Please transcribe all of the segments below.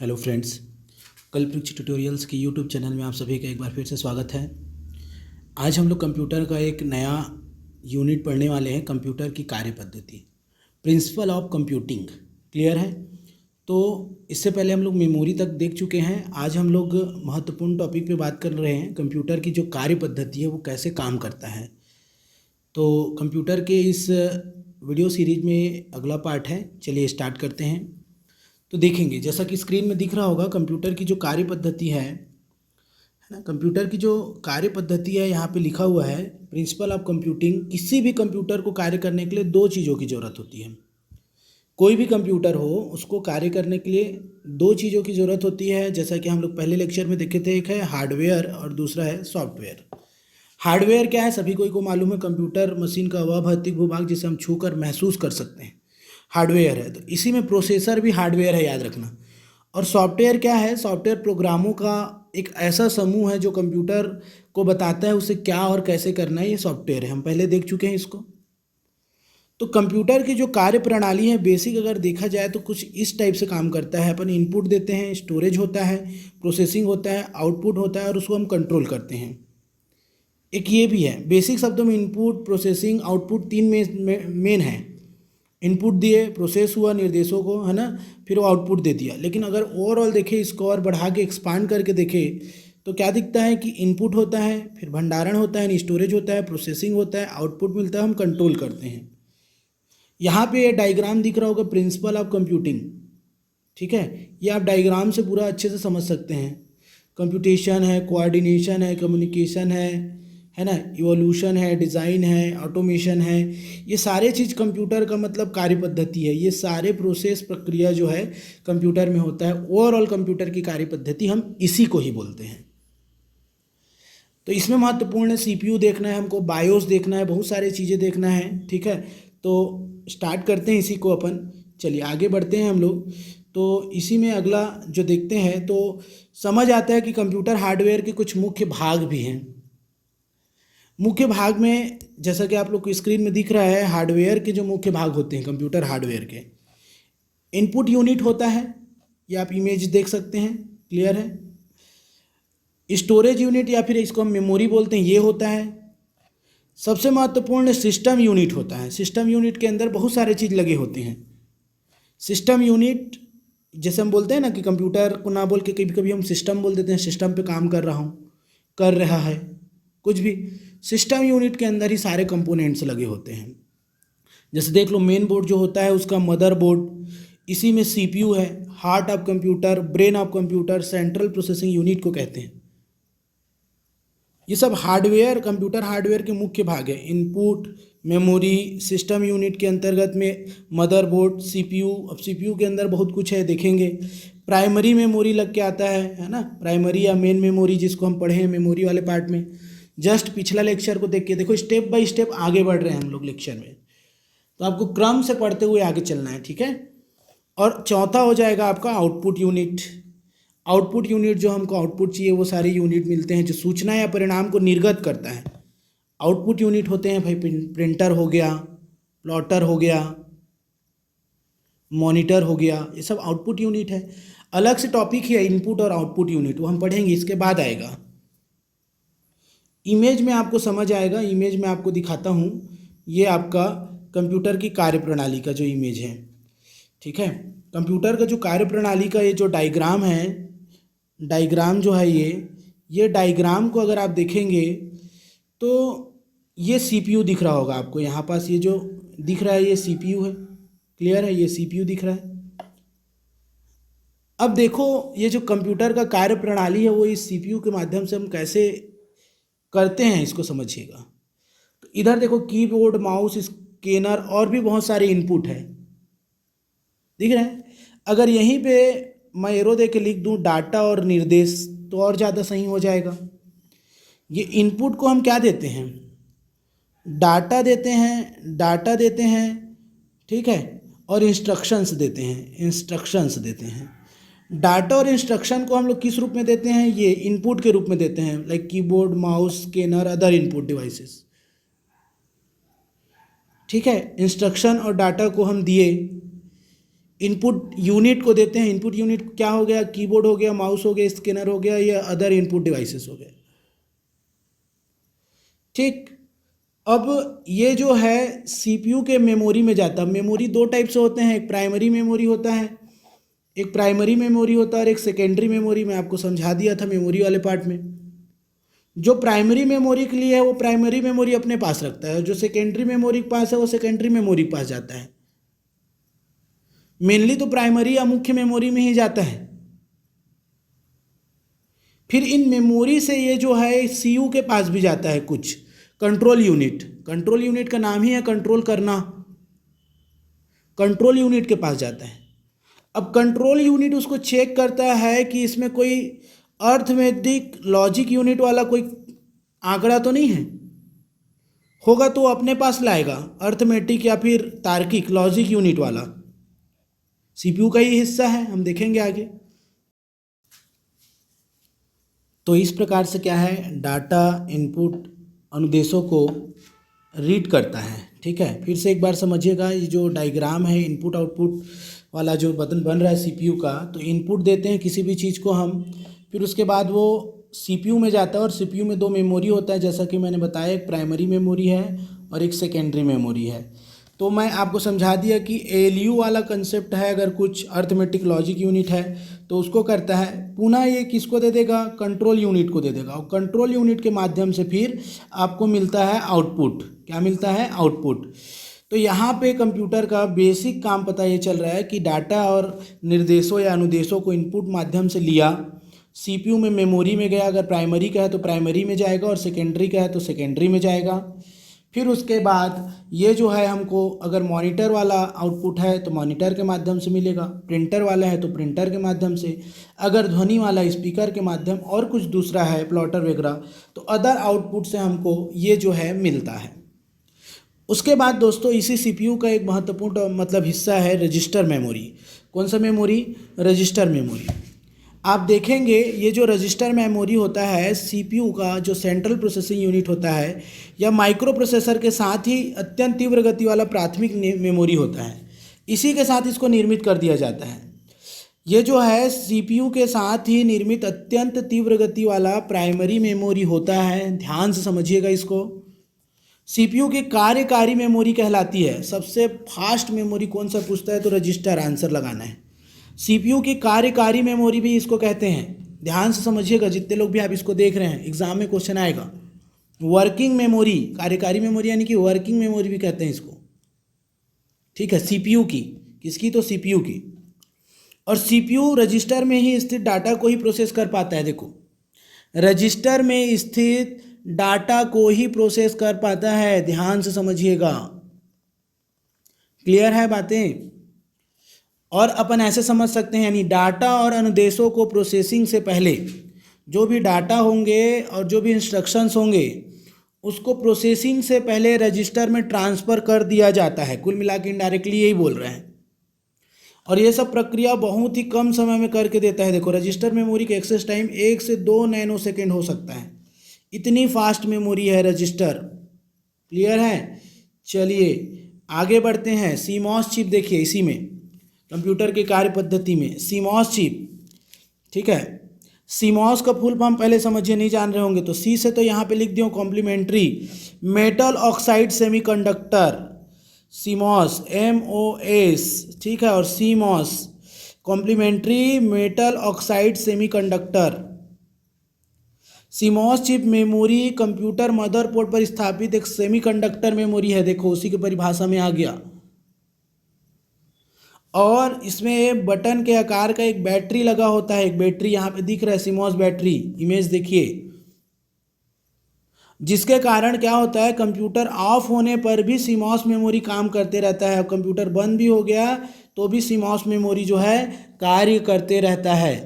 Hello friends, कल्पवृक्ष tutorials की YouTube channel में आप सभी का एक बार फिर से स्वागत है। आज हम लोग कंप्यूटर का एक नया यूनिट पढ़ने वाले हैं, कंप्यूटर की कार्य पद्धति, प्रिंसिपल ऑफ कंप्यूटिंग। क्लियर है? तो इससे पहले हम लोग मेमोरी तक देख चुके हैं। आज हम लोग महत्वपूर्ण टॉपिक पे बात कर रहे हैं, कंप्यूटर की जो कार्य पद्धति है वो कैसे काम करता है। तो कंप्यूटर के इस वीडियो सीरीज में अगला पार्ट है, चलिए स्टार्ट करते हैं। तो देखेंगे, जैसा कि स्क्रीन में दिख रहा होगा, कंप्यूटर की जो कार्य पद्धति है ना, कंप्यूटर की जो कार्य पद्धति है यहाँ पे लिखा हुआ है प्रिंसिपल ऑफ कंप्यूटिंग। किसी भी कंप्यूटर को कार्य करने के लिए दो चीज़ों की ज़रूरत होती है। कोई भी कंप्यूटर हो उसको कार्य करने के लिए दो चीज़ों की ज़रूरत होती है, जैसा कि हम लोग पहले लेक्चर में देखे थे। एक है हार्डवेयर और दूसरा है सॉफ्टवेयर। हार्डवेयर क्या है, सभी को मालूम है, कंप्यूटर मशीन का वह भौतिक भूभाग जिसे हम छू कर महसूस कर सकते हैं, हार्डवेयर है। तो इसी में प्रोसेसर भी हार्डवेयर है, याद रखना। और सॉफ्टवेयर क्या है? सॉफ्टवेयर प्रोग्रामों का एक ऐसा समूह है जो कंप्यूटर को बताता है उसे क्या और कैसे करना है, ये सॉफ्टवेयर है। हम पहले देख चुके हैं इसको। तो कंप्यूटर की जो कार्य प्रणाली है, बेसिक अगर देखा जाए तो कुछ इस टाइप से काम करता है। अपन इनपुट देते हैं, स्टोरेज होता है, प्रोसेसिंग होता है, आउटपुट होता है और उसको हम कंट्रोल करते हैं। एक ये भी है, बेसिक शब्दों में इनपुट, प्रोसेसिंग, आउटपुट तीन मेन है। इनपुट दिए, प्रोसेस हुआ निर्देशों को, है ना, फिर वो आउटपुट दे दिया। लेकिन अगर ओवरऑल देखें, इसको और बढ़ा के एक्सपांड करके देखें तो क्या दिखता है कि इनपुट होता है, फिर भंडारण होता है, स्टोरेज होता है, प्रोसेसिंग होता है, आउटपुट मिलता है, हम कंट्रोल करते हैं। यहाँ पे ये डायग्राम दिख रहा होगा, प्रिंसिपल ऑफ कंप्यूटिंग। ठीक है, ये आप डायग्राम से पूरा अच्छे से समझ सकते हैं। कंप्यूटेशन है, कोऑर्डिनेशन है, कम्युनिकेशन है ना, इवोल्यूशन है, डिज़ाइन है, ऑटोमेशन है। ये सारे चीज़ कंप्यूटर का मतलब कार्य पद्धति है। ये सारे प्रोसेस प्रक्रिया जो है कंप्यूटर में होता है। ओवरऑल कंप्यूटर की कार्य पद्धति हम इसी को ही बोलते हैं। तो इसमें महत्वपूर्ण है सीपीयू देखना है हमको, बायोस देखना है, बहुत सारी चीज़ें देखना है। ठीक है, तो स्टार्ट करते हैं इसी को अपन। चलिए आगे बढ़ते हैं हम लोग। तो इसी में अगला जो देखते हैं तो समझ आता है कि कंप्यूटर हार्डवेयर के कुछ मुख्य भाग भी हैं। मुख्य भाग में जैसा कि आप लोग को स्क्रीन में दिख रहा है, हार्डवेयर के जो मुख्य भाग होते हैं कंप्यूटर हार्डवेयर के, इनपुट यूनिट होता है, ये आप इमेज देख सकते हैं, क्लियर है। स्टोरेज यूनिट या फिर इसको हम मेमोरी बोलते हैं, ये होता है। सबसे महत्वपूर्ण सिस्टम यूनिट होता है। सिस्टम यूनिट के अंदर बहुत सारे चीज़ लगे होते हैं। सिस्टम यूनिट जैसे हम बोलते हैं ना कि कंप्यूटर को ना बोल के कभी कभी हम सिस्टम बोल देते हैं, सिस्टम पे काम कर रहा हूँ, कर रहा है, कुछ भी। सिस्टम यूनिट के अंदर ही सारे कंपोनेंट्स लगे होते हैं। जैसे देख लो, मेन बोर्ड जो होता है उसका मदर बोर्ड, इसी में सीपीयू है, heart of computer, brain of computer, central processing unit को कहते हैं। ये सब हार्डवेयर, कंप्यूटर हार्डवेयर के मुख्य भाग है। इनपुट, मेमोरी, सिस्टम यूनिट के अंतर्गत में मदरबोर्ड, सीपीयू। अब सीपीयू के अंदर बहुत कुछ है, देखेंगे। प्राइमरी मेमोरी लग के आता है ना, प्राइमरी या मेन मेमोरी जिसको हम पढ़े हैं मेमोरी वाले पार्ट में। जस्ट पिछला लेक्चर को देख के देखो, स्टेप बाय स्टेप आगे बढ़ रहे हैं हम लोग लेक्चर में, तो आपको क्रम से पढ़ते हुए आगे चलना है। ठीक है, और चौथा हो जाएगा आपका आउटपुट यूनिट। आउटपुट यूनिट जो हमको आउटपुट चाहिए वो सारे यूनिट मिलते हैं जो सूचना या परिणाम को निर्गत करता है। आउटपुट यूनिट होते हैं भाई, प्रिंटर हो गया, प्लॉटर हो गया, मॉनिटर हो गया, ये सब आउटपुट यूनिट है। अलग से टॉपिक ही है इनपुट और आउटपुट यूनिट, वो हम पढ़ेंगे, इसके बाद आएगा। इमेज में आपको समझ आएगा, इमेज में आपको दिखाता हूँ। ये आपका कंप्यूटर की कार्यप्रणाली का जो इमेज है। ठीक है, कंप्यूटर का जो कार्यप्रणाली का ये जो डायग्राम है, डायग्राम जो है ये डायग्राम को अगर आप देखेंगे तो ये सीपीयू दिख रहा होगा आपको यहाँ पास। ये जो दिख रहा है ये सीपीयू है, क्लियर है, ये सीपीयू दिख रहा है। अब देखो, ये जो कंप्यूटर का कार्य प्रणाली है वो इस सीपीयू के माध्यम से हम कैसे करते हैं, इसको समझिएगा। तो इधर देखो, कीबोर्ड, माउस, स्कैनर और भी बहुत सारे इनपुट है, दिख रहे हैं। अगर यहीं पे मैं एरो दे के लिख दूं डाटा और निर्देश तो और ज़्यादा सही हो जाएगा। ये इनपुट को हम क्या देते हैं? डाटा देते हैं, डाटा देते हैं, ठीक है, और इंस्ट्रक्शंस देते हैं, इंस्ट्रक्शंस देते हैं। डाटा और इंस्ट्रक्शन को हम लोग किस रूप में देते हैं? ये इनपुट के रूप में देते हैं, like keyboard, mouse, scanner, other input devices. ठीक है, इंस्ट्रक्शन और डाटा को हम दिए, इनपुट यूनिट को देते हैं। इनपुट यूनिट क्या हो गया, कीबोर्ड हो गया, माउस हो गया, स्कैनर हो गया या अदर इनपुट डिवाइसेस हो गए। ठीक, अब ये जो है सीपीयू के मेमोरी में जाता है। मेमोरी दो टाइप से होते हैं, एक प्राइमरी मेमोरी होता है, एक प्राइमरी मेमोरी होता है और एक सेकेंडरी मेमोरी। मैं आपको समझा दिया था मेमोरी वाले पार्ट में। जो प्राइमरी मेमोरी के लिए है वो प्राइमरी मेमोरी अपने पास रखता है, जो सेकेंडरी मेमोरी के पास है वो सेकेंडरी मेमोरी के पास जाता है। मेनली तो प्राइमरी या मुख्य मेमोरी में ही जाता है। फिर इन मेमोरी से ये जो है सीयू के पास भी जाता है कुछ कंट्रोल यूनिट। कंट्रोल यूनिट का नाम ही है कंट्रोल करना, कंट्रोल यूनिट के पास जाता है। अब कंट्रोल यूनिट उसको चेक करता है कि इसमें कोई अर्थमेटिक लॉजिक यूनिट वाला कोई आंकड़ा तो नहीं है, होगा तो अपने पास लाएगा, अर्थमेटिक या फिर तार्किक लॉजिक यूनिट वाला। सीपीयू का ही हिस्सा है, हम देखेंगे आगे। तो इस प्रकार से क्या है, डाटा इनपुट अनुदेशों को रीड करता है। ठीक है, फिर से एक बार समझिएगा, ये जो डायग्राम है इनपुट आउटपुट वाला जो बटन बन रहा है सीपीयू का, तो इनपुट देते हैं किसी भी चीज़ को हम, फिर उसके बाद वो सीपीयू में जाता है और सीपीयू में दो मेमोरी होता है, जैसा कि मैंने बताया, एक प्राइमरी मेमोरी है और एक सेकेंडरी मेमोरी है। तो मैं आपको समझा दिया कि एएलयू वाला कंसेप्ट है, अगर कुछ अर्थमेटिक लॉजिक यूनिट है तो उसको करता है, पुनः ये किसको दे देगा, कंट्रोल यूनिट को दे देगा, और कंट्रोल यूनिट के माध्यम से फिर आपको मिलता है आउटपुट। क्या मिलता है, आउटपुट। तो यहाँ पे कंप्यूटर का बेसिक काम पता ये चल रहा है कि डाटा और निर्देशों या अनुदेशों को इनपुट माध्यम से लिया, सीपीयू में मेमोरी में गया, अगर प्राइमरी का है तो प्राइमरी में जाएगा और सेकेंडरी का है तो सेकेंडरी में जाएगा। फिर उसके बाद ये जो है हमको अगर मॉनिटर वाला आउटपुट है तो मॉनिटर के माध्यम से मिलेगा, प्रिंटर वाला है तो प्रिंटर के माध्यम से, अगर ध्वनि वाला स्पीकर के माध्यम, और कुछ दूसरा है प्लॉटर वगैरह तो अदर आउटपुट से हमको ये जो है मिलता है। उसके बाद दोस्तों इसी सीपीयू का एक महत्वपूर्ण मतलब हिस्सा है रजिस्टर मेमोरी। कौन सा मेमोरी, रजिस्टर मेमोरी। आप देखेंगे ये जो रजिस्टर मेमोरी होता है सीपीयू का, जो सेंट्रल प्रोसेसिंग यूनिट होता है या माइक्रो प्रोसेसर के साथ ही अत्यंत तीव्र गति वाला प्राथमिक मेमोरी होता है, इसी के साथ इसको निर्मित कर दिया जाता है। ये जो है सीपीयू के साथ ही निर्मित अत्यंत तीव्र गति वाला प्राइमरी मेमोरी होता है। ध्यान से समझिएगा इसको। सीपीयू की कार्यकारी मेमोरी कहलाती है। सबसे फास्ट मेमोरी कौन सा पूछता है तो रजिस्टर, आंसर लगाना है। सीपीयू की कार्यकारी मेमोरी भी इसको कहते हैं। ध्यान से समझिएगा, जितने लोग भी आप इसको देख रहे हैं, एग्जाम में क्वेश्चन आएगा। वर्किंग मेमोरी, कार्यकारी मेमोरी यानी कि वर्किंग मेमोरी भी कहते हैं इसको। ठीक है, सीपीयू की, किसकी, तो सीपीयू की। और सीपीयू रजिस्टर में ही स्थित डाटा को ही प्रोसेस कर पाता है। देखो, रजिस्टर में स्थित डाटा को ही प्रोसेस कर पाता है। ध्यान से समझिएगा, क्लियर है बातें। और अपन ऐसे समझ सकते हैं, यानी डाटा और अनुदेशों को प्रोसेसिंग से पहले जो भी डाटा होंगे और जो भी इंस्ट्रक्शंस होंगे उसको प्रोसेसिंग से पहले रजिस्टर में ट्रांसफ़र कर दिया जाता है। कुल मिला के इनडायरेक्टली यही बोल रहे हैं। और ये सब प्रक्रिया बहुत ही कम समय में करके देता है। देखो, रजिस्टर मेमोरी का एक्सेस टाइम 1 से 2 नैनो सेकेंड हो सकता है, इतनी फास्ट मेमोरी है रजिस्टर। क्लियर है। चलिए आगे बढ़ते हैं। सीमॉस चिप देखिए, इसी में कंप्यूटर की कार्य पद्धति में सीमॉस चिप। ठीक है, सीमॉस का फुल फॉर्म पहले समझिए, नहीं जान रहे होंगे तो सी से तो यहाँ पे लिख दियो complementary metal oxide semiconductor, CMOS MOS। ठीक है, और CMOS complementary metal oxide semiconductor. CMOS chip memory computer motherboard पर स्थापित एक सेमीकंडक्टर मेमोरी है। देखो, उसी की परिभाषा में आ गया। और इसमें बटन के आकार का एक बैटरी लगा होता है। एक बैटरी यहाँ पे दिख रहा है, सीमॉस बैटरी, इमेज देखिए, जिसके कारण क्या होता है, कंप्यूटर ऑफ होने पर भी सीमॉस मेमोरी काम करते रहता है, और कंप्यूटर बंद भी हो गया तो भी सीमॉस मेमोरी जो है कार्य करते रहता है।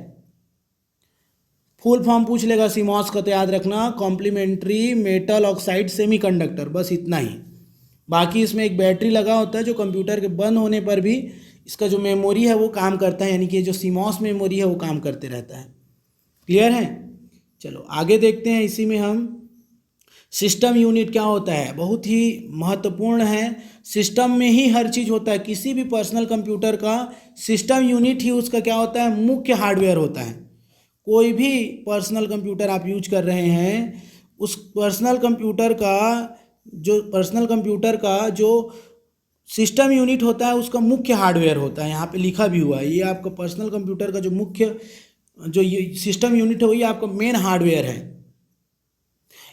फुल फॉर्म पूछ लेगा सीमॉस का तो याद रखना, कॉम्प्लीमेंट्री मेटल ऑक्साइड सेमीकंडक्टर, बस इतना ही। बाकी इसमें एक बैटरी लगा होता है जो कंप्यूटर के बंद होने पर भी इसका जो मेमोरी है वो काम करता है, यानी कि जो सीमॉस मेमोरी है वो काम करते रहता है। क्लियर है। चलो आगे देखते हैं। इसी में हम सिस्टम यूनिट क्या होता है, बहुत ही महत्वपूर्ण है। सिस्टम में ही हर चीज़ होता है। किसी भी पर्सनल कंप्यूटर का सिस्टम यूनिट ही उसका क्या होता है, मुख्य हार्डवेयर होता है। कोई भी पर्सनल कंप्यूटर आप यूज कर रहे हैं, उस पर्सनल कंप्यूटर का जो सिस्टम यूनिट होता है उसका मुख्य हार्डवेयर होता है। यहाँ पे लिखा भी हुआ है, ये आपका पर्सनल कंप्यूटर का जो मुख्य जो ये सिस्टम यूनिट है, ये आपका मेन हार्डवेयर है।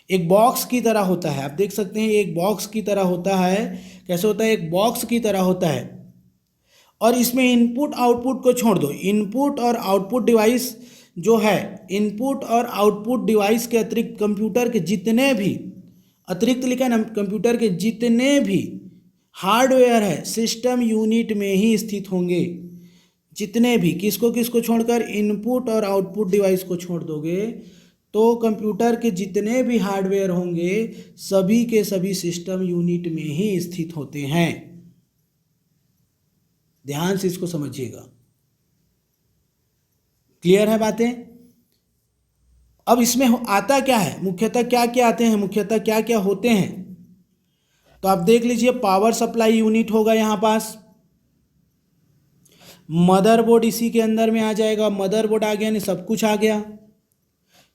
एक बॉक्स की तरह होता है, आप देख सकते हैं एक बॉक्स की तरह होता है। कैसे होता है, एक बॉक्स की तरह होता है। और इसमें इनपुट आउटपुट को छोड़ दो, इनपुट और आउटपुट डिवाइस जो है, इनपुट और आउटपुट डिवाइस के अतिरिक्त कंप्यूटर के जितने भी, अतिरिक्त लिखा है ना, कंप्यूटर के जितने भी हार्डवेयर है सिस्टम यूनिट में ही स्थित होंगे। जितने भी, किसको किसको छोड़कर, इनपुट और आउटपुट डिवाइस को छोड़ दोगे तो कंप्यूटर के जितने भी हार्डवेयर होंगे सभी के सभी सिस्टम यूनिट में ही स्थित होते हैं। ध्यान से इसको समझिएगा। क्लियर है बातें? अब इसमें आता क्या है, मुख्यतः क्या क्या आते हैं, मुख्यतः क्या क्या होते हैं, तो आप देख लीजिए। पावर सप्लाई यूनिट होगा यहाँ पास, मदरबोर्ड इसी के अंदर में आ जाएगा। मदरबोर्ड आ गया नहीं, सब कुछ आ गया।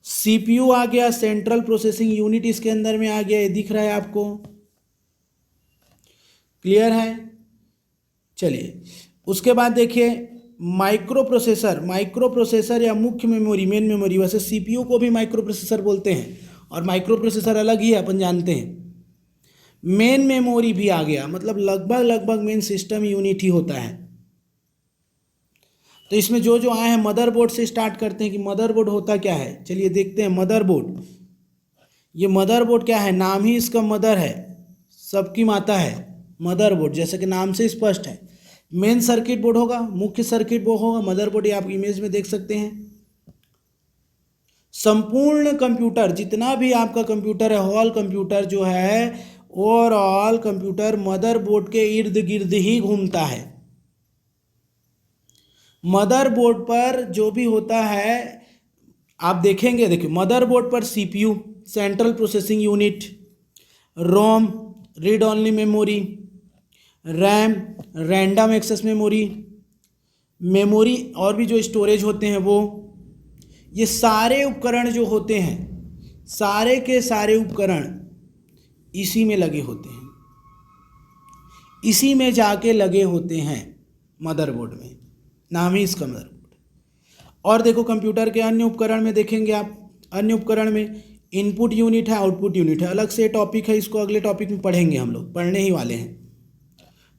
सीपीयू आ गया, सेंट्रल प्रोसेसिंग यूनिट इसके अंदर में आ गया, ये दिख रहा है आपको। क्लियर है? चलिए उसके बाद देखिए माइक्रो प्रोसेसर या मुख्य मेमोरी, मेन मेमोरी। वैसे सीपीयू को भी माइक्रो प्रोसेसर बोलते हैं और माइक्रो प्रोसेसर अलग ही है, अपन जानते हैं। मेन मेमोरी भी आ गया, मतलब लगभग मेन सिस्टम यूनिट ही होता है। तो इसमें जो जो आए हैं, मदरबोर्ड से स्टार्ट करते हैं कि मदरबोर्ड होता क्या है। चलिए देखते हैं मदरबोर्ड। ये मदरबोर्ड क्या है, नाम ही इसका मदर है, सबकी माता है मदरबोर्ड, जैसे कि नाम से स्पष्ट है। मेन सर्किट बोर्ड होगा, मुख्य सर्किट बोर्ड होगा, मदरबोर्ड, ये आप इमेज में देख सकते हैं। संपूर्ण कंप्यूटर, जितना भी आपका कंप्यूटर है, हॉल कंप्यूटर जो है, ओवरऑल कंप्यूटर मदरबोर्ड के इर्द गिर्द ही घूमता है। मदरबोर्ड पर जो भी होता है आप देखेंगे, देखिए मदरबोर्ड पर CPU, central processing unit, ROM, read only memory, RAM, random access memory, memory और भी जो स्टोरेज होते हैं वो, ये सारे उपकरण जो होते हैं, सारे के सारे उपकरण इसी में लगे होते हैं, इसी में जाके लगे होते हैं मदरबोर्ड में, नाम ही इसका मदरबोर्ड। और देखो कंप्यूटर के अन्य उपकरण में देखेंगे आप, अन्य उपकरण में इनपुट यूनिट है, आउटपुट यूनिट है, अलग से टॉपिक है, इसको अगले टॉपिक में पढ़ेंगे, हम लोग पढ़ने ही वाले हैं।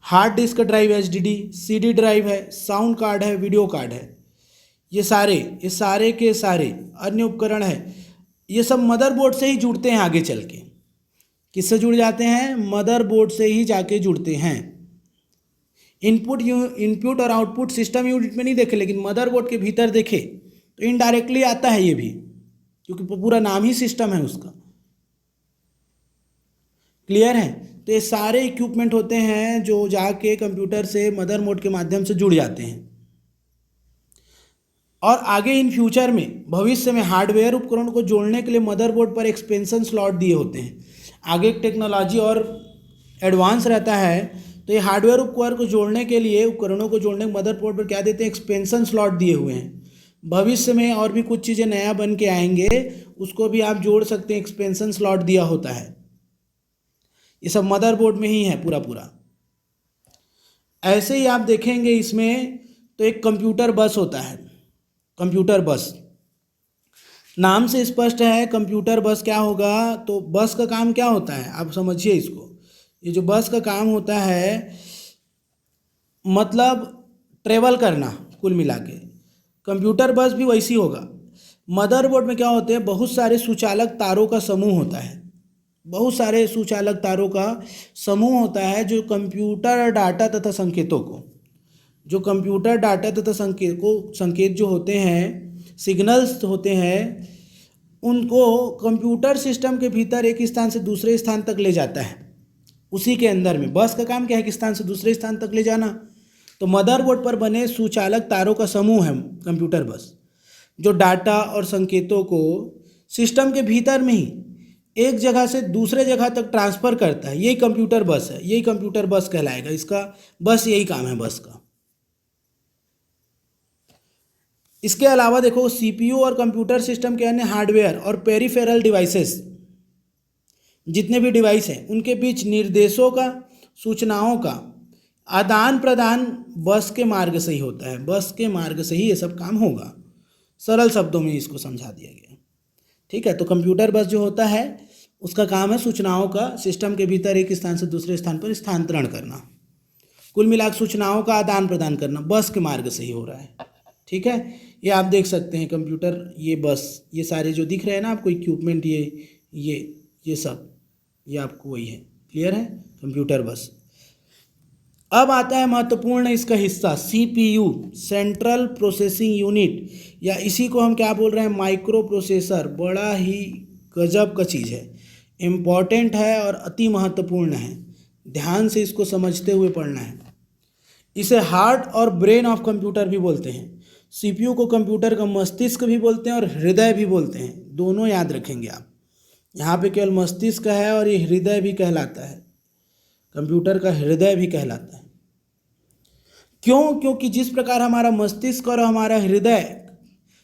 Hard disk drive, HDD, CD drive है, साउंड कार्ड है, वीडियो कार्ड है, ये सारे के सारे अन्य उपकरण है, ये सब मदरबोर्ड से ही जुड़ते हैं। आगे चल के किससे जुड़ जाते हैं, मदरबोर्ड से ही जाके जुड़ते हैं। इनपुट और आउटपुट सिस्टम यूनिट में नहीं देखे, लेकिन मदरबोर्ड के भीतर देखे तो इनडायरेक्टली आता है ये भी, क्योंकि पूरा नाम ही सिस्टम है उसका। क्लियर है? तो ये सारे इक्विपमेंट होते हैं जो जाके कंप्यूटर से मदरबोर्ड के माध्यम से जुड़ जाते हैं। और आगे इन फ्यूचर में, भविष्य में हार्डवेयर उपकरणों को जोड़ने के लिए मदरबोर्ड पर एक्सपेंशन स्लॉट दिए होते हैं। आगे टेक्नोलॉजी और एडवांस रहता है तो ये हार्डवेयर उपकरण को जोड़ने के लिए, उपकरणों को जोड़ने के मदरबोर्ड पर क्या देते हैं, एक्सपेंशन स्लॉट दिए हुए हैं। भविष्य में और भी कुछ चीज़ें नया बन के आएंगे, उसको भी आप जोड़ सकते हैं, एक्सपेंशन स्लॉट दिया होता है। ये सब मदरबोर्ड में ही है पूरा। ऐसे ही आप देखेंगे इसमें तो एक कंप्यूटर बस होता है। कंप्यूटर बस नाम से स्पष्ट है, कंप्यूटर बस क्या होगा, तो बस का काम क्या होता है आप समझिए इसको। ये जो बस का काम होता है मतलब ट्रेवल करना, कुल मिला के कंप्यूटर बस भी वैसी होगा। मदरबोर्ड में क्या होते हैं, बहुत सारे सुचालक तारों का समूह होता है, बहुत सारे सुचालक तारों का समूह होता है जो कंप्यूटर डाटा तथा संकेतों को, जो कंप्यूटर डाटा तथा संकेत जो होते हैं, सिग्नल्स होते हैं, उनको कंप्यूटर सिस्टम के भीतर एक स्थान से दूसरे स्थान तक ले जाता है। उसी के अंदर में बस का काम क्या है, एक स्थान से दूसरे स्थान तक ले जाना। तो मदरबोर्ड पर बने सुचालक तारों का समूह है कंप्यूटर बस, जो डाटा और संकेतों को सिस्टम के भीतर में ही एक जगह से दूसरे जगह तक ट्रांसफ़र करता है, यही कंप्यूटर बस है, यही कंप्यूटर बस कहलाएगा। इसका बस यही काम है बस का। इसके अलावा देखो सीपीयू और कंप्यूटर सिस्टम के अन्य हार्डवेयर और पेरिफेरल डिवाइसेस, जितने भी डिवाइस हैं उनके बीच निर्देशों का, सूचनाओं का आदान प्रदान बस के मार्ग से ही होता है। बस के मार्ग से ही ये सब काम होगा। सरल शब्दों में इसको समझा दिया गया। ठीक है, तो कंप्यूटर बस जो होता है उसका काम है सूचनाओं का सिस्टम के भीतर एक स्थान से दूसरे स्थान पर स्थानांतरण करना। कुल मिलाकर सूचनाओं का आदान प्रदान करना बस के मार्ग से ही हो रहा है। ठीक है, ये आप देख सकते हैं कंप्यूटर, ये बस, ये सारे जो दिख रहे हैं ना आपको इक्विपमेंट, ये सब, ये आपको वही है। क्लियर है, कंप्यूटर बस। अब आता है महत्वपूर्ण इसका हिस्सा सीपीयू, सेंट्रल प्रोसेसिंग यूनिट, या इसी को हम क्या बोल रहे हैं, माइक्रो प्रोसेसर। बड़ा ही गजब का चीज़ है, इम्पॉर्टेंट है और अति महत्वपूर्ण है। ध्यान से इसको समझते हुए पढ़ना है। इसे हार्ट और ब्रेन ऑफ कंप्यूटर भी बोलते हैं। सीपीयू को कंप्यूटर का मस्तिष्क भी बोलते हैं और हृदय भी बोलते हैं। दोनों याद रखेंगे आप। यहाँ पे केवल मस्तिष्क है और ये हृदय भी कहलाता है, कंप्यूटर का हृदय भी कहलाता है। क्यों? क्योंकि जिस प्रकार हमारा मस्तिष्क और हमारा हृदय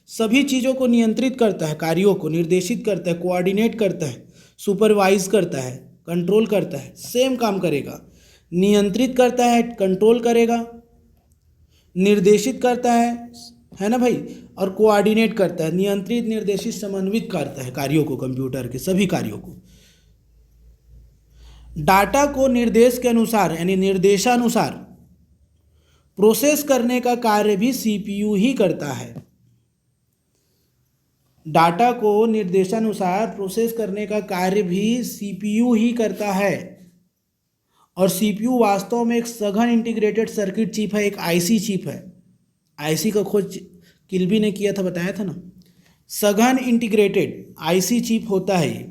सभी चीज़ों को नियंत्रित करता है, कार्यों को निर्देशित करता है, कोऑर्डिनेट करता है, सुपरवाइज करता है, कंट्रोल करता है, सेम काम करेगा। नियंत्रित करता है, कंट्रोल करेगा, निर्देशित करता है ना भाई, और कोऑर्डिनेट करता है, नियंत्रित, निर्देशित, समन्वित करता है कार्यों को, कंप्यूटर के सभी कार्यों को। डाटा को निर्देश के अनुसार यानी निर्देशानुसार प्रोसेस करने का कार्य भी सीपीयू ही करता है। डाटा को निर्देशानुसार प्रोसेस करने का कार्य भी सीपीयू ही करता है। और सीपीयू वास्तव में एक सघन इंटीग्रेटेड सर्किट चिप है, एक आईसी चिप है। आईसी का खोज किल्बी ने किया था, बताया था ना। सघन इंटीग्रेटेड आईसी चिप होता है ये,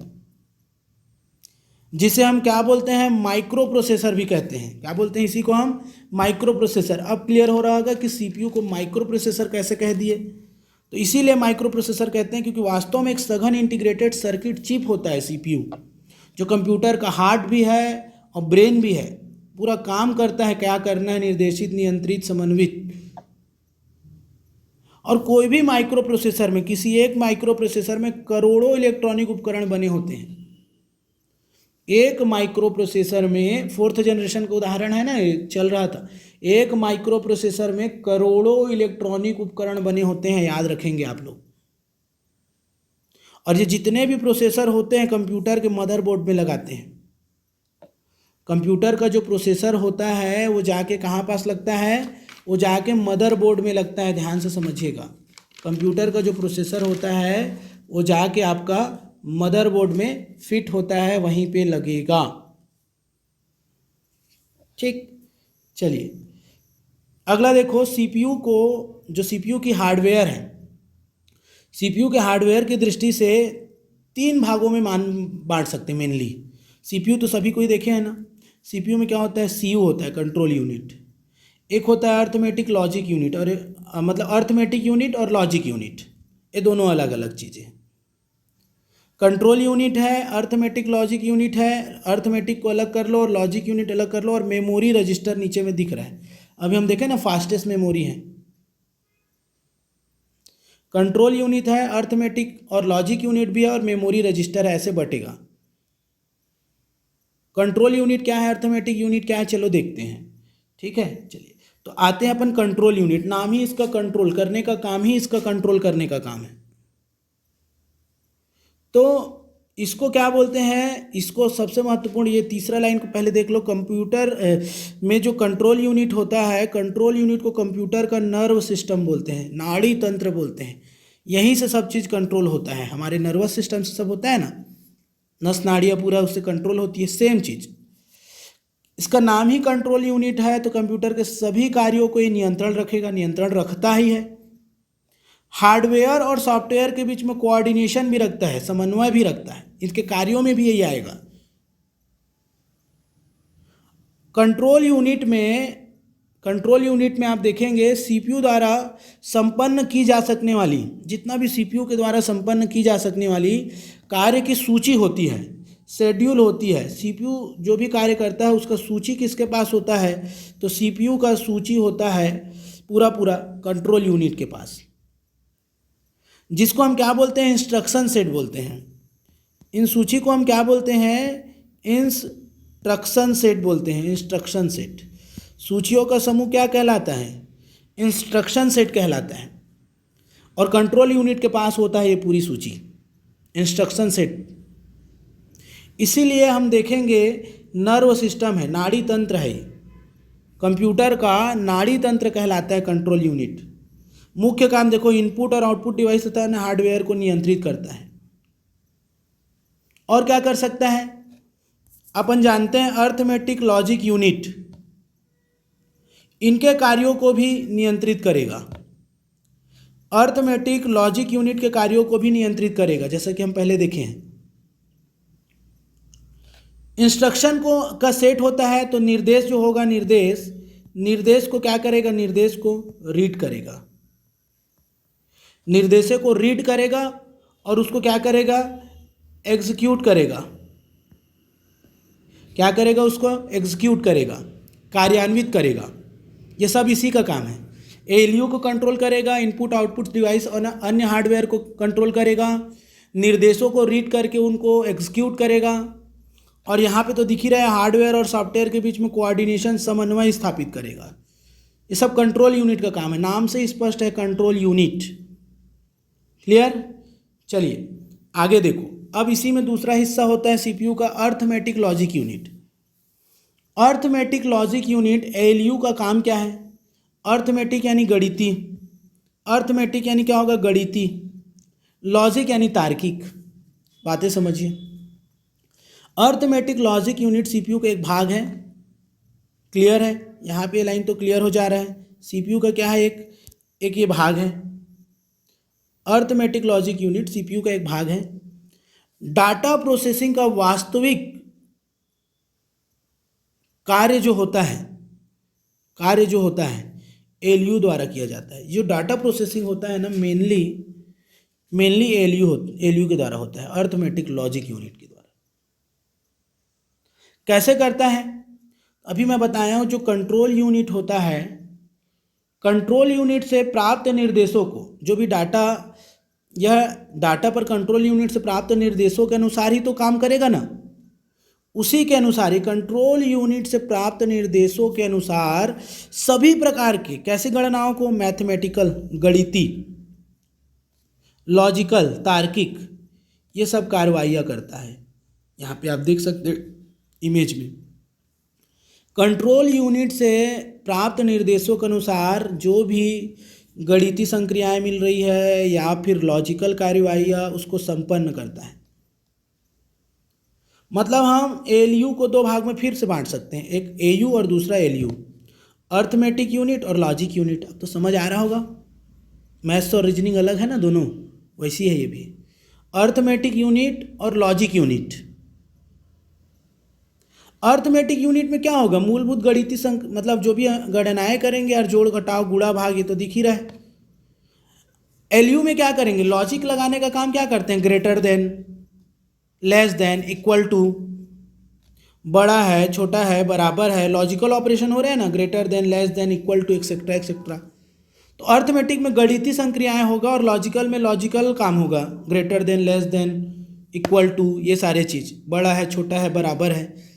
जिसे हम क्या बोलते हैं, माइक्रो प्रोसेसर भी कहते हैं। क्या बोलते हैं इसी को हम, माइक्रो प्रोसेसर। अब क्लियर हो रहा होगा कि सीपीयू को माइक्रो प्रोसेसर कैसे कह दिए। तो इसीलिए माइक्रो प्रोसेसर कहते हैं क्योंकि वास्तव में एक सघन इंटीग्रेटेड सर्किट चिप होता है सीपीयू, जो कंप्यूटर का हार्ट भी है और ब्रेन भी है। पूरा काम करता है, क्या करना है, निर्देशित, नियंत्रित, समन्वित। और कोई भी माइक्रो प्रोसेसर में, किसी एक माइक्रो प्रोसेसर में करोड़ों इलेक्ट्रॉनिक उपकरण बने होते हैं। एक माइक्रो प्रोसेसर में, फोर्थ जनरेशन का उदाहरण है ना, चल रहा था, एक माइक्रो प्रोसेसर में करोड़ों इलेक्ट्रॉनिक उपकरण बने होते हैं, याद रखेंगे आप लोग। और ये जितने भी प्रोसेसर होते हैं कंप्यूटर के मदरबोर्ड में लगाते हैं। कंप्यूटर का जो प्रोसेसर होता है वो जाके कहाँ पास लगता है, वो जाके मदरबोर्ड में लगता है। ध्यान से समझिएगा, कंप्यूटर का जो प्रोसेसर होता है वो जाके आपका मदरबोर्ड में फिट होता है, वहीं पे लगेगा। ठीक, चलिए अगला देखो। सीपीयू को, जो सीपीयू की हार्डवेयर है, सीपीयू के हार्डवेयर की दृष्टि से 3 भागों में बांट सकते हैं मेनली। सीपीयू तो सभी को ही देखे हैं ना। सीपीयू में क्या होता है, सीयू होता है, कंट्रोल यूनिट। एक होता है अर्थमेटिक लॉजिक यूनिट, और मतलब अर्थमेटिक यूनिट और लॉजिक यूनिट, ये दोनों अलग अलग चीज़ें। कंट्रोल यूनिट है, अर्थमेटिक लॉजिक यूनिट है। अर्थमेटिक को अलग कर लो और लॉजिक यूनिट अलग कर लो, और मेमोरी रजिस्टर नीचे में दिख रहा है। अभी हम देखें ना, फास्टेस्ट मेमोरी है। कंट्रोल यूनिट है, अर्थमेटिक और लॉजिक यूनिट भी है, और मेमोरी रजिस्टर है, ऐसे बटेगा। कंट्रोल यूनिट क्या है, अर्थमेटिक यूनिट क्या है, चलो देखते हैं। ठीक है, चलिए तो आते हैं अपन कंट्रोल यूनिट। नाम ही इसका कंट्रोल करने का काम ही इसका कंट्रोल करने का काम है। तो इसको क्या बोलते हैं, इसको सबसे महत्वपूर्ण, ये तीसरा लाइन को पहले देख लो। कंप्यूटर में जो कंट्रोल यूनिट होता है, कंट्रोल यूनिट को कंप्यूटर का नर्व सिस्टम बोलते हैं, नाड़ी तंत्र बोलते हैं। यहीं से सब चीज़ कंट्रोल होता है, हमारे नर्वस सिस्टम से सब होता है ना, नस नाड़ियाँ पूरा उससे कंट्रोल होती है, सेम चीज़। इसका नाम ही कंट्रोल यूनिट है, तो कंप्यूटर के सभी कार्यों को ये नियंत्रण रखेगा, नियंत्रण रखता ही है। हार्डवेयर और सॉफ्टवेयर के बीच में कोऑर्डिनेशन भी रखता है, समन्वय भी रखता है, इसके कार्यों में भी यही आएगा। कंट्रोल यूनिट में कंट्रोल यूनिट में आप देखेंगे सीपीयू द्वारा संपन्न की जा सकने वाली, जितना भी सीपीयू के द्वारा संपन्न की जा सकने वाली कार्य की सूची होती है, शेड्यूल होती है। सीपीयू जो भी कार्य करता है उसका सूची किसके पास होता है? तो सीपीयू का सूची होता है पूरा कंट्रोल यूनिट के पास, जिसको हम क्या बोलते हैं? इंस्ट्रक्शन सेट बोलते हैं। इन सूची को हम क्या बोलते हैं? इंस्ट्रक्शन सेट बोलते हैं। इंस्ट्रक्शन सेट, सूचियों का समूह क्या कहलाता है? इंस्ट्रक्शन सेट कहलाता है। और कंट्रोल यूनिट के पास होता है ये पूरी सूची, इंस्ट्रक्शन सेट। इसीलिए हम देखेंगे नर्व सिस्टम है, नाड़ी तंत्र है, कंप्यूटर का नाड़ी तंत्र कहलाता है कंट्रोल यूनिट। मुख्य काम देखो, इनपुट और आउटपुट डिवाइस तथा अन्य हार्डवेयर को नियंत्रित करता है। और क्या कर सकता है? अपन जानते हैं अर्थमेटिक लॉजिक यूनिट, इनके कार्यों को भी नियंत्रित करेगा। अर्थमेटिक लॉजिक यूनिट के कार्यों को भी नियंत्रित करेगा, जैसा कि हम पहले देखे हैं। इंस्ट्रक्शन को का सेट होता है, तो निर्देश जो होगा, निर्देश को क्या करेगा? निर्देश को रीड करेगा, निर्देशों को रीड करेगा और उसको क्या करेगा? एग्जीक्यूट करेगा। क्या करेगा? उसको एग्जीक्यूट करेगा, कार्यान्वित करेगा। ये सब इसी का काम है। एएलयू को कंट्रोल करेगा, इनपुट आउटपुट डिवाइस और अन्य हार्डवेयर को कंट्रोल करेगा, निर्देशों को रीड करके उनको एग्जीक्यूट करेगा। और यहाँ पे तो दिख ही रहा है, हार्डवेयर और सॉफ्टवेयर के बीच में कोऑर्डिनेशन, समन्वय स्थापित करेगा। ये सब कंट्रोल यूनिट का काम है, नाम से स्पष्ट है, कंट्रोल यूनिट। क्लियर? चलिए आगे देखो। अब इसी में दूसरा हिस्सा होता है सीपीयू का, arithmetic logic unit. Arithmetic logic unit ALU का काम क्या है? अर्थमेटिक यानी गणिती, अर्थमेटिक यानी क्या होगा? गणिती। लॉजिक यानी तार्किक। बातें समझिए। अर्थमेटिक लॉजिक यूनिट सीपीयू का एक भाग है। क्लियर है? यहाँ पे लाइन तो क्लियर हो जा रहा है। सीपीयू का क्या है? एक ये भाग है। अर्थमेटिक लॉजिक यूनिट सीपीयू का एक भाग है। डाटा प्रोसेसिंग का वास्तविक कार्य जो होता है एएलयू द्वारा किया जाता है। जो डाटा प्रोसेसिंग होता है ना, मेनली एएलयू के द्वारा होता है, अर्थमेटिक लॉजिक यूनिट के द्वारा। कैसे करता है? अभी मैं बताया हूँ, जो कंट्रोल यूनिट होता है, कंट्रोल यूनिट से प्राप्त निर्देशों को, जो भी डाटा, यह डाटा पर कंट्रोल यूनिट से प्राप्त निर्देशों के अनुसार ही तो काम करेगा ना। उसी के अनुसार ही, कंट्रोल यूनिट से प्राप्त निर्देशों के अनुसार सभी प्रकार के कैसे गणनाओं को, मैथमेटिकल, गणिती, लॉजिकल, तार्किक, ये सब कार्रवाइयाँ करता है। यहाँ पे आप देख सकते इमेज में, कंट्रोल यूनिट से प्राप्त निर्देशों के अनुसार जो भी गणितीय संक्रियाएं मिल रही है या फिर लॉजिकल कार्यवाहियाँ, उसको संपन्न करता है। मतलब हम एएलयू को दो भाग में फिर से बांट सकते हैं, एक एयू और दूसरा एलयू, अर्थमेटिक यूनिट और लॉजिक यूनिट। अब तो समझ आ रहा होगा, मैथ्स और रीजनिंग अलग है ना दोनों, वैसी है ये भी। अर्थमेटिक यूनिट और लॉजिक यूनिट। अर्थमेटिक यूनिट में क्या होगा? मूलभूत गणितीय मतलब जो भी गणनाएं करेंगे और जोड़ घटाव गुणा भाग, ये तो दिख ही रहा है। एलयू में क्या करेंगे? लॉजिक लगाने का काम क्या करते हैं? Greater than, less than, equal to, बड़ा है, छोटा है, बराबर है, लॉजिकल ऑपरेशन हो रहे हैं ना, greater than, less than, equal to, etcetera etcetera. तो अर्थमेटिक में गणितीय संक्रियाएं होगा और लॉजिकल में लॉजिकल काम होगा, greater than, less than, equal to, ये सारे चीज़, बड़ा है, छोटा है, बराबर है।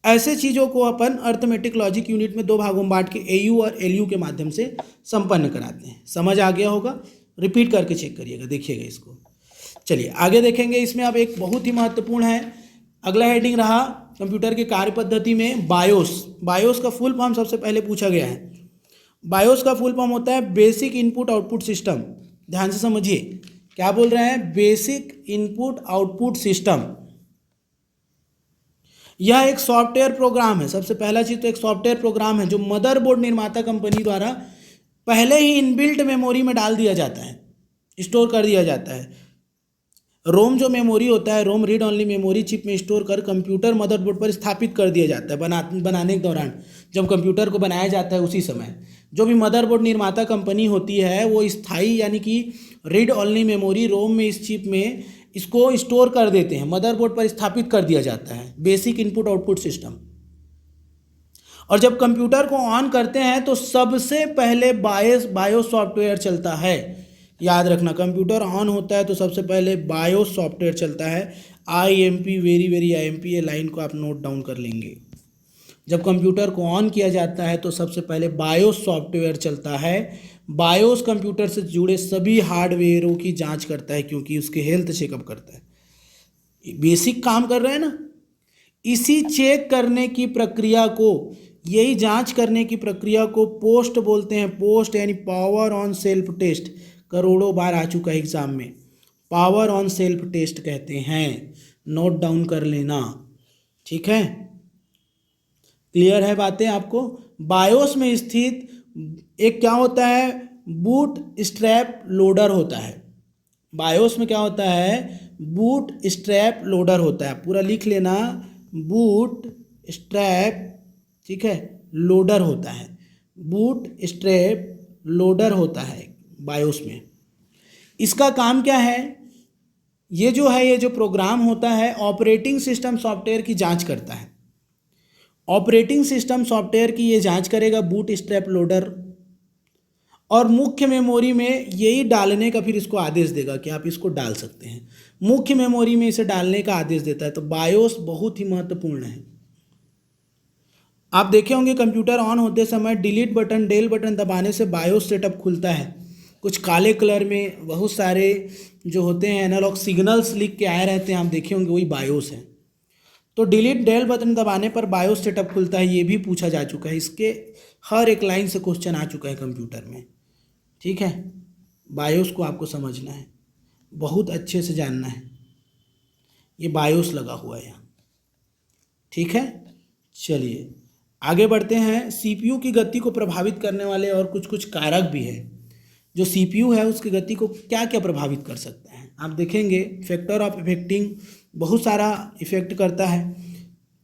ऐसे चीज़ों को अपन अर्थमेटिक लॉजिक यूनिट में दो भागों में बांट के एयू और एलयू के माध्यम से संपन्न कराते हैं। समझ आ गया होगा? रिपीट करके चेक करिएगा, देखिएगा इसको। चलिए आगे देखेंगे। इसमें अब एक बहुत ही महत्वपूर्ण है, अगला हेडिंग रहा कंप्यूटर के कार्य पद्धति में बायोस। बायोस का फुल फॉर्म सबसे पहले पूछा गया है। बायोस का फुल फॉर्म होता है बेसिक इनपुट आउटपुट सिस्टम। ध्यान से समझिए, क्या बोल रहे हैं? Basic input output system. यह एक सॉफ्टवेयर प्रोग्राम है। सबसे पहला चीज़ तो एक सॉफ्टवेयर प्रोग्राम है जो मदरबोर्ड निर्माता कंपनी द्वारा पहले ही इनबिल्ट मेमोरी में डाल दिया जाता है, स्टोर कर दिया जाता है। रोम जो मेमोरी होता है, रोम रीड ओनली मेमोरी चिप में स्टोर कर कंप्यूटर मदरबोर्ड पर स्थापित कर दिया जाता है बनाने के दौरान। जब कंप्यूटर को बनाया जाता है उसी समय जो भी मदरबोर्ड निर्माता कंपनी होती है वो स्थायी यानी कि रीड ओनली मेमोरी रोम में इस चिप में इसको स्टोर कर देते हैं, मदरबोर्ड पर स्थापित कर दिया जाता है बेसिक इनपुट आउटपुट सिस्टम। और जब कंप्यूटर को ऑन करते हैं तो सबसे पहले बायोस सॉफ्टवेयर चलता है। याद रखना, कंप्यूटर ऑन होता है तो सबसे पहले बायोस सॉफ्टवेयर चलता है। IMP, वेरी वेरी IMP, ये लाइन को आप नोट डाउन कर लेंगे। जब कंप्यूटर को ऑन किया जाता है तो सबसे पहले बायोस सॉफ्टवेयर चलता है। बायोस कंप्यूटर से जुड़े सभी हार्डवेयरों की जांच करता है क्योंकि उसके हेल्थ चेकअप करता है। बेसिक काम कर रहे हैं ना, इसी चेक करने की प्रक्रिया को, यही जांच करने की प्रक्रिया को पोस्ट बोलते हैं। पोस्ट यानी पावर ऑन सेल्फ टेस्ट, करोड़ों बार आ चुका है एग्जाम में, पावर ऑन सेल्फ टेस्ट कहते हैं। नोट डाउन कर लेना, ठीक है, क्लियर है बातें आपको। बायोस में स्थित एक क्या होता है, बूट स्ट्रैप लोडर होता है। बायोस में क्या होता है, बूट स्ट्रैप लोडर होता है, पूरा लिख लेना, बूट स्ट्रैप, ठीक है, लोडर होता है, बूट स्ट्रैप लोडर होता है बायोस में। इसका काम क्या है, ये जो प्रोग्राम होता है ऑपरेटिंग सिस्टम सॉफ्टवेयर की जांच करता है। ऑपरेटिंग सिस्टम सॉफ्टवेयर की ये जांच करेगा बूट स्ट्रैप लोडर, और मुख्य मेमोरी में यही डालने का फिर इसको आदेश देगा कि आप इसको डाल सकते हैं। मुख्य मेमोरी में इसे डालने का आदेश देता है। तो बायोस बहुत ही महत्वपूर्ण है। आप देखे होंगे कंप्यूटर ऑन होते समय डिलीट बटन, डेल बटन दबाने से बायोस सेटअप खुलता है। कुछ काले कलर में बहुत सारे जो होते हैं एनालॉग सिग्नल्स लिख के आए रहते हैं, आप देखे होंगे, वही बायोस है। तो डिलीट डेल बटन दबाने पर बायोस सेटअप खुलता है, ये भी पूछा जा चुका है। इसके हर एक लाइन से क्वेश्चन आ चुका है कंप्यूटर में, ठीक है। बायोस को आपको समझना है, बहुत अच्छे से जानना है। ये बायोस लगा हुआ है यहाँ, ठीक है। चलिए आगे बढ़ते हैं। CPU की गति को प्रभावित करने वाले और कुछ कारक भी हैं। जो CPU है उसकी गति को क्या क्या प्रभावित कर सकता है, आप देखेंगे फैक्टर ऑफ इफेक्टिंग बहुत सारा इफेक्ट करता है।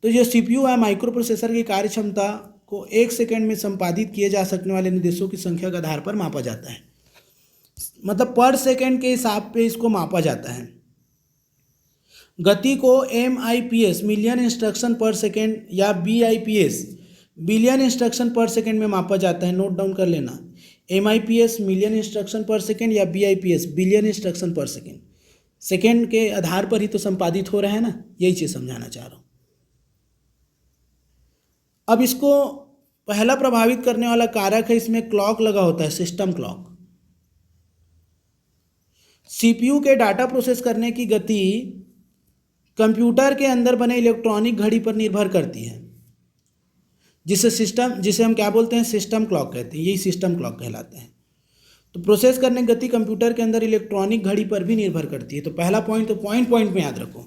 तो जो CPU है माइक्रो प्रोसेसर की कार्य क्षमता को 1 सेकंड में संपादित किए जा सकने वाले निर्देशों की संख्या के आधार पर मापा जाता है। मतलब पर सेकंड के हिसाब पे इसको मापा जाता है। गति को MIPS मिलियन इंस्ट्रक्शन पर सेकंड या BIPS बिलियन इंस्ट्रक्शन पर सेकंड में मापा जाता है। नोट डाउन कर लेना, MIPS मिलियन इंस्ट्रक्शन पर सेकंड या BIPS बिलियन इंस्ट्रक्शन पर सेकंड। सेकंड के आधार पर ही तो संपादित हो रहा है ना, यही चीज़ समझाना चाह रहा हूँ। अब इसको पहला प्रभावित करने वाला कारक है, इसमें क्लॉक लगा होता है, सिस्टम क्लॉक। CPU के डाटा प्रोसेस करने की गति कंप्यूटर के अंदर बने इलेक्ट्रॉनिक घड़ी पर निर्भर करती है, जिसे हम क्या बोलते हैं, सिस्टम क्लॉक कहते हैं। यही सिस्टम क्लॉक कहलाते हैं। तो प्रोसेस करने की गति कंप्यूटर के अंदर इलेक्ट्रॉनिक घड़ी पर भी निर्भर करती है। तो पहला पॉइंट तो पॉइंट में याद रखो,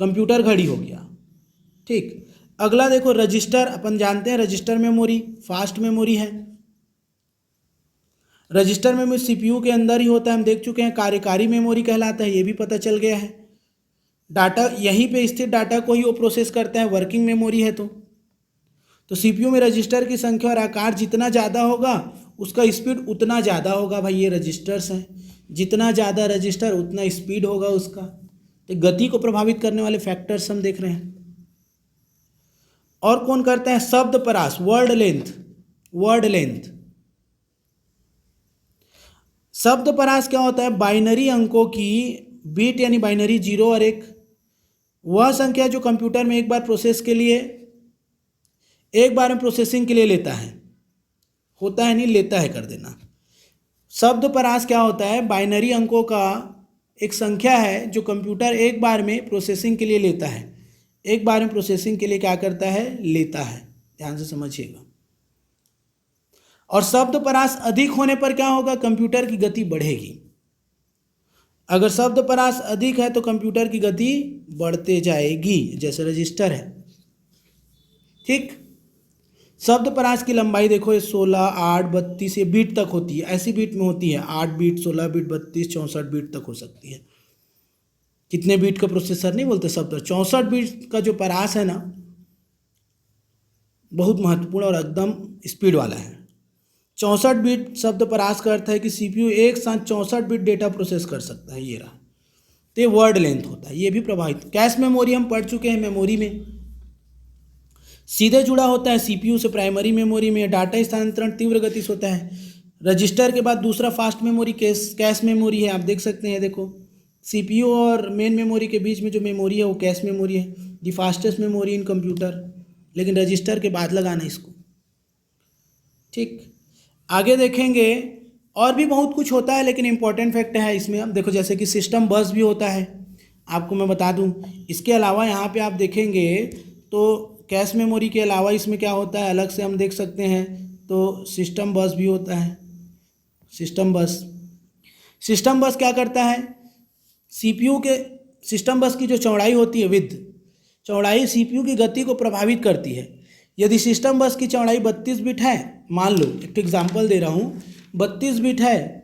कंप्यूटर घड़ी हो गया, ठीक। अगला देखो रजिस्टर, अपन जानते हैं रजिस्टर मेमोरी फास्ट मेमोरी है। रजिस्टर मेमोरी CPU के अंदर ही होता है, हम देख चुके हैं। कार्यकारी मेमोरी कहलाता है, ये भी पता चल गया है। डाटा यहीं पे स्थित डाटा को ही वो प्रोसेस करता है, वर्किंग मेमोरी है। तो CPU में रजिस्टर की संख्या और आकार जितना ज़्यादा होगा उसका स्पीड उतना ज़्यादा होगा। भाई ये रजिस्टर्स हैं, जितना ज़्यादा रजिस्टर उतना स्पीड होगा उसका। तो गति को प्रभावित करने वाले फैक्टर्स हम देख रहे हैं। और कौन करता है, शब्द परास, वर्ड लेंथ। शब्द परास क्या होता है, बाइनरी अंकों की बीट यानी बाइनरी 0 और 1, वह संख्या जो कंप्यूटर में एक बार प्रोसेसिंग के लिए लेता है, होता है नहीं, लेता है कर देना। शब्द परास क्या होता है, बाइनरी अंकों का एक संख्या है जो कंप्यूटर एक बार में प्रोसेसिंग के लिए लेता है। एक बार में प्रोसेसिंग के लिए क्या करता है, लेता है। ध्यान से समझिएगा। और शब्द परास अधिक होने पर क्या होगा, कंप्यूटर की गति बढ़ेगी। अगर शब्द परास अधिक है तो कंप्यूटर की गति बढ़ते जाएगी, जैसे रजिस्टर है, ठीक। शब्द परास की लंबाई देखो, ये 16, 8, 32 ये बीट तक होती है। ऐसी बीट में होती है 8 बीट, 16 बीट, 32, 64 बीट तक हो सकती है। कितने बीट का प्रोसेसर नहीं बोलते, शब्द 64 बीट का जो परास है ना, बहुत महत्वपूर्ण और एकदम स्पीड वाला है। 64 बिट शब्द परास का अर्थ है कि सीपीयू एक साथ 64 बिट डेटा प्रोसेस कर सकता है, ये रहा। तो ये वर्ड लेंथ होता है, ये भी प्रभावित। कैश मेमोरी हम पढ़ चुके हैं, मेमोरी में सीधे जुड़ा होता है सीपीयू से प्राइमरी मेमोरी में, डाटा स्थानांतरण तीव्र गति से होता है। रजिस्टर के बाद दूसरा फास्ट मेमोरी कैश मेमोरी है, आप देख सकते हैं। देखो सीपीयू और मेन मेमोरी के बीच में जो मेमोरी है वो कैश मेमोरी है, दी फास्टेस्ट मेमोरी इन कंप्यूटर, लेकिन रजिस्टर के बाद लगाना इसको। ठीक, आगे देखेंगे और भी बहुत कुछ होता है, लेकिन इंपॉर्टेंट फैक्ट है इसमें। अब देखो जैसे कि सिस्टम बस भी होता है, आपको मैं बता दूं। इसके अलावा यहाँ पे आप देखेंगे तो कैश मेमोरी के अलावा इसमें क्या होता है अलग से हम देख सकते हैं, तो सिस्टम बस भी होता है। सिस्टम बस क्या करता है, सीपीयू के सिस्टम बस की जो चौड़ाई होती है, विड्थ चौड़ाई सीपीयू की गति को प्रभावित करती है। यदि सिस्टम बस की चौड़ाई 32 बिट है, मान लो एक एग्जांपल दे रहा हूँ, 32 बिट है,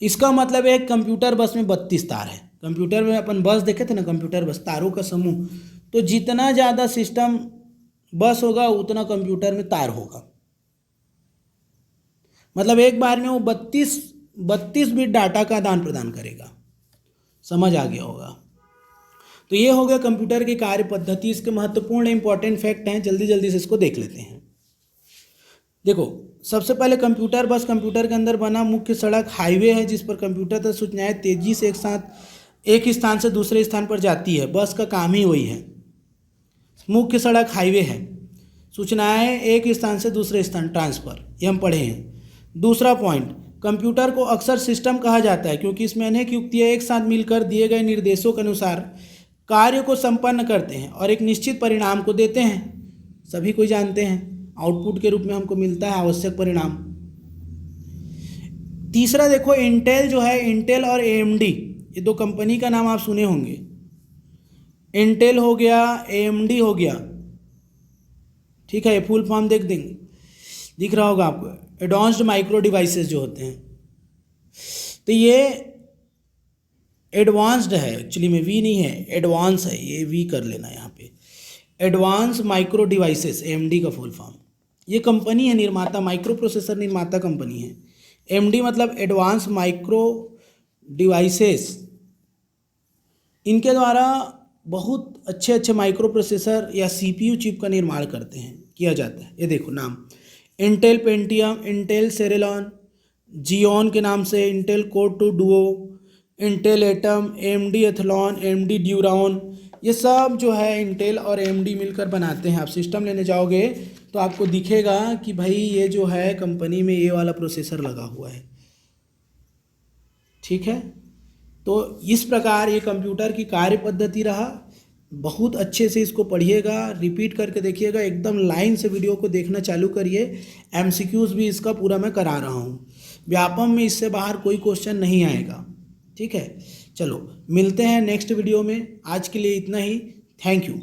इसका मतलब एक कंप्यूटर बस में 32 तार है। कंप्यूटर में अपन बस देखे थे ना, कंप्यूटर बस तारों का समूह, तो जितना ज़्यादा सिस्टम बस होगा उतना कंप्यूटर में तार होगा। मतलब एक बार में वो 32 बिट डाटा का आदान प्रदान करेगा। समझ आ गया होगा। तो ये हो गया कंप्यूटर की कार्य पद्धति। इसके महत्वपूर्ण इंपॉर्टेंट फैक्ट हैं, जल्दी जल्दी से इसको देख लेते हैं। देखो सबसे पहले कंप्यूटर बस कंप्यूटर के अंदर बना मुख्य सड़क हाईवे है, जिस पर कंप्यूटर तक सूचनाएं तेजी से एक स्थान से दूसरे स्थान पर जाती है। बस का काम ही वही है। मुख्य सड़क हाईवे है, सूचनाएं एक स्थान से दूसरे स्थान ट्रांसफर, ये हम पढ़े हैं। दूसरा पॉइंट, कंप्यूटर को अक्सर सिस्टम कहा जाता है क्योंकि इसमें अनेक युक्तियाँ एक साथ मिलकर दिए गए निर्देशों के अनुसार कार्य को संपन्न करते हैं और एक निश्चित परिणाम को देते हैं। सभी कोई जानते हैं, आउटपुट के रूप में हमको मिलता है आवश्यक परिणाम। तीसरा देखो, इंटेल जो है, इंटेल और एएमडी, ये दो कंपनी का नाम आप सुने होंगे। इंटेल हो गया, एएमडी हो गया, ठीक है। ये फुल फॉर्म दिख रहा होगा आपको, एडवांस्ड माइक्रो डिवाइसेस जो होते हैं। तो ये एडवांस्ड है, एक्चुअली में वी नहीं है, एडवांस है, ये वी कर लेना यहाँ पे। एडवांस माइक्रो डिवाइसेस, एएमडी का फुल फॉर्म। ये कंपनी है निर्माता, माइक्रो प्रोसेसर निर्माता कंपनी है। एएमडी मतलब एडवांस माइक्रो डिवाइसेस। इनके द्वारा बहुत अच्छे अच्छे माइक्रो प्रोसेसर या सीपीयू चिप का निर्माण किया जाता है। ये देखो नाम, Intel Pentium, Intel Celeron, Xeon के नाम से, Intel core 2 duo, Intel Atom, AMD Athlon, AMD Duron, ये सब जो है इंटेल और एएमडी मिलकर बनाते हैं। आप सिस्टम लेने जाओगे तो आपको दिखेगा कि भाई ये जो है कंपनी में ये वाला प्रोसेसर लगा हुआ है, ठीक है। तो इस प्रकार ये कंप्यूटर की कार्य पद्धति रहा। बहुत अच्छे से इसको पढ़िएगा, रिपीट करके देखिएगा, एकदम लाइन से वीडियो को देखना चालू करिए। एमसीक्यूज़ भी इसका पूरा मैं करा रहा हूँ। व्यापम में इससे बाहर कोई क्वेश्चन नहीं आएगा, ठीक है। चलो मिलते हैं नेक्स्ट वीडियो में, आज के लिए इतना ही। Thank you.